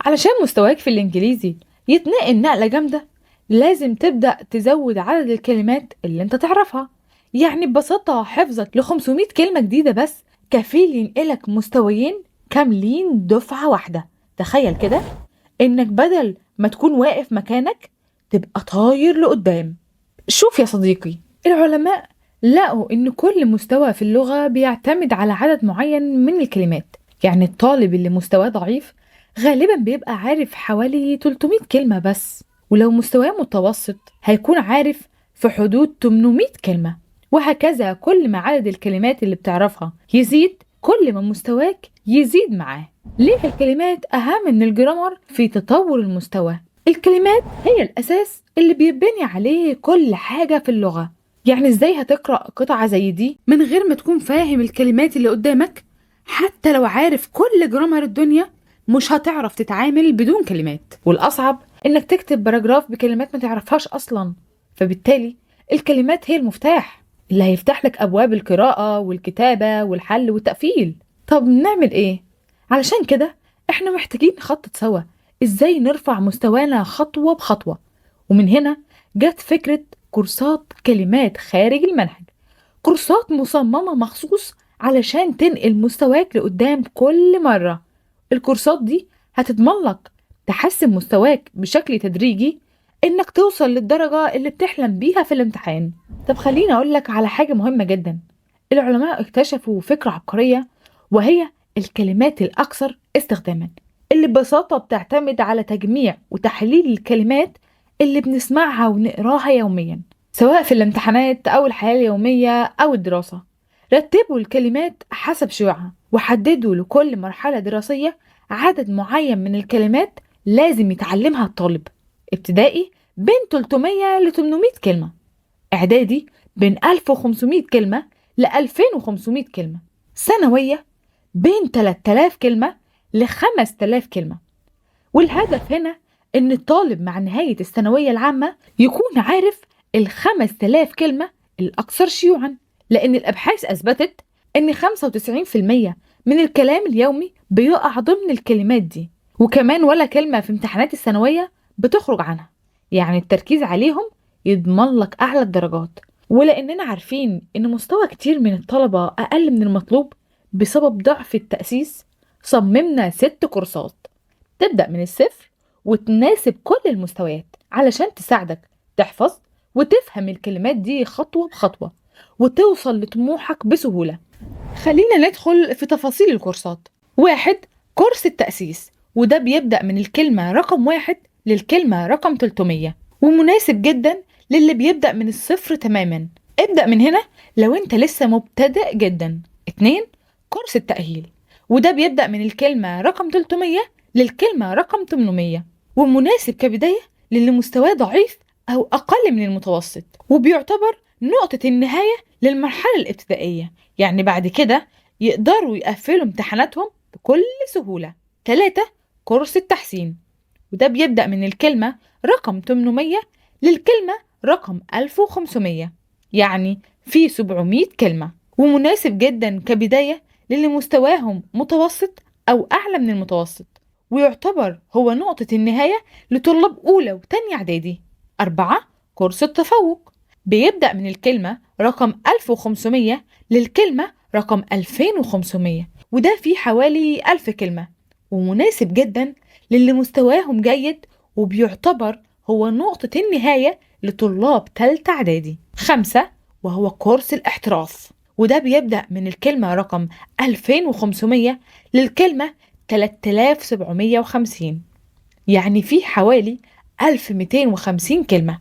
علشان مستواك في الإنجليزي يتنقل نقلة جامدة، لازم تبدأ تزود عدد الكلمات اللي انت تعرفها. يعني ببساطة حفظك ل 500 كلمة جديدة بس كفيل ينقلك مستويين كاملين دفعة واحدة. تخيل كده إنك بدل ما تكون واقف مكانك تبقى طاير لقدام. شوف يا صديقي، العلماء لقوا إن كل مستوى في اللغة بيعتمد على عدد معين من الكلمات. يعني الطالب اللي مستواه ضعيف غالبا بيبقى عارف حوالي 300 كلمة بس، ولو مستواه متوسط هيكون عارف في حدود 800 كلمة. وهكذا كل ما عدد الكلمات اللي بتعرفها يزيد كل ما مستواك يزيد معاه. ليه الكلمات أهم من الجرامر في تطور المستوى؟ الكلمات هي الأساس اللي بيبني عليه كل حاجة في اللغة. يعني إزاي هتقرأ قطعة زي دي من غير ما تكون فاهم الكلمات اللي قدامك؟ حتى لو عارف كل جرامر الدنيا مش هتعرف تتعامل بدون كلمات. والأصعب إنك تكتب باراجراف بكلمات ما تعرفهاش أصلا. فبالتالي الكلمات هي المفتاح اللي هيفتح لك أبواب القراءة والكتابة والحل والتقفيل. طب نعمل إيه؟ علشان كده إحنا محتاجين نخطط سوا إزاي نرفع مستوانا خطوة بخطوة. ومن هنا جت فكرة كورسات كلمات خارج المنهج، كورسات مصممة مخصوص علشان تنقل مستواك لقدام كل مرة. الكورسات دي هتضمن لك تحسن مستواك بشكل تدريجي، إنك توصل للدرجة اللي بتحلم بيها في الامتحان. طب خليني أقول لك على حاجة مهمة جدا. العلماء اكتشفوا فكرة عبقرية، وهي الكلمات الأكثر استخداما، اللي ببساطة بتعتمد على تجميع وتحليل الكلمات اللي بنسمعها ونقراها يوميا، سواء في الامتحانات أو الحياة اليومية أو الدراسة. رتبوا الكلمات حسب شيوعها، وحددوا لكل مرحلة دراسية عدد معين من الكلمات لازم يتعلمها الطالب. ابتدائي بين 300 ل 800 كلمة، إعدادي بين 1500 كلمة ل 2500 كلمة، ثانوية بين 3000 كلمة ل 5000 كلمة. والهدف هنا إن الطالب مع نهاية الثانوية العامة يكون عارف ال 5000 كلمة الأكثر شيوعا، لأن الأبحاث أثبتت إن 95% من الكلام اليومي بيقع ضمن الكلمات دي، وكمان ولا كلمة في امتحانات الثانوية بتخرج عنها. يعني التركيز عليهم يضمن لك أعلى الدرجات. ولأننا عارفين إن مستوى كتير من الطلبة أقل من المطلوب بسبب ضعف التأسيس، صممنا 6 كورسات تبدأ من الصفر وتناسب كل المستويات، علشان تساعدك تحفظ وتفهم الكلمات دي خطوة بخطوة وتوصل لطموحك بسهولة. خلينا ندخل في تفاصيل الكورسات. 1. كورس التأسيس، وده بيبدأ من الكلمة رقم 1 للكلمة رقم 300، ومناسب جدا للي بيبدأ من الصفر تماما. ابدأ من هنا لو انت لسه مبتدئ جدا. 2. كورس التأهيل، وده بيبدأ من الكلمة رقم 300 للكلمة رقم 800، ومناسب كبداية للي مستواه ضعيف أو أقل من المتوسط، وبيعتبر نقطة النهاية للمرحلة الابتدائية. يعني بعد كده يقدروا يقفلوا امتحاناتهم بكل سهولة. 3. كورس التحسين، وده بيبدأ من الكلمة رقم 800 للكلمة رقم 1500، يعني في 700 كلمة، ومناسب جدا كبداية للي مستواهم متوسط أو أعلى من المتوسط، ويعتبر هو نقطة النهاية لطلاب أولى وتانية إعدادي. 4. كورس التفوق، بيبدأ من الكلمة رقم 1500 للكلمة رقم 2500، وده فيه حوالي 1000 كلمة، ومناسب جدا للي مستواهم جيد، وبيعتبر هو نقطة النهاية لطلاب تالتة إعدادي. 5. وهو كورس الاحتراف، وده بيبدأ من الكلمة رقم 2500 للكلمة 3750، يعني فيه حوالي 1250 كلمة،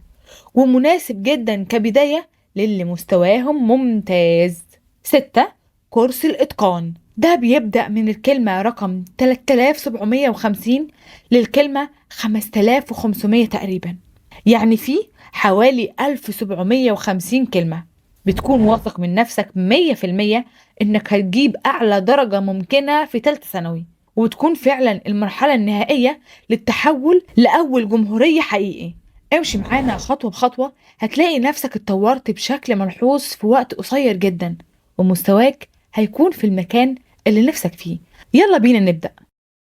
ومناسب جدا كبداية للي مستواهم ممتاز. 6. كورس الإتقان، ده بيبدأ من الكلمة رقم 3750 للكلمة 5500 تقريبا، يعني فيه حوالي 1750 كلمة. بتكون واثق من نفسك 100% إنك هتجيب أعلى درجة ممكنة في تالتة ثانوي، وتكون فعلا المرحلة النهائية للتحول لأول جمهورية حقيقي. امشي معانا خطوة بخطوة، هتلاقي نفسك اتطورت بشكل ملحوظ في وقت قصير جدا، ومستواك هيكون في المكان اللي نفسك فيه. يلا بينا نبدأ.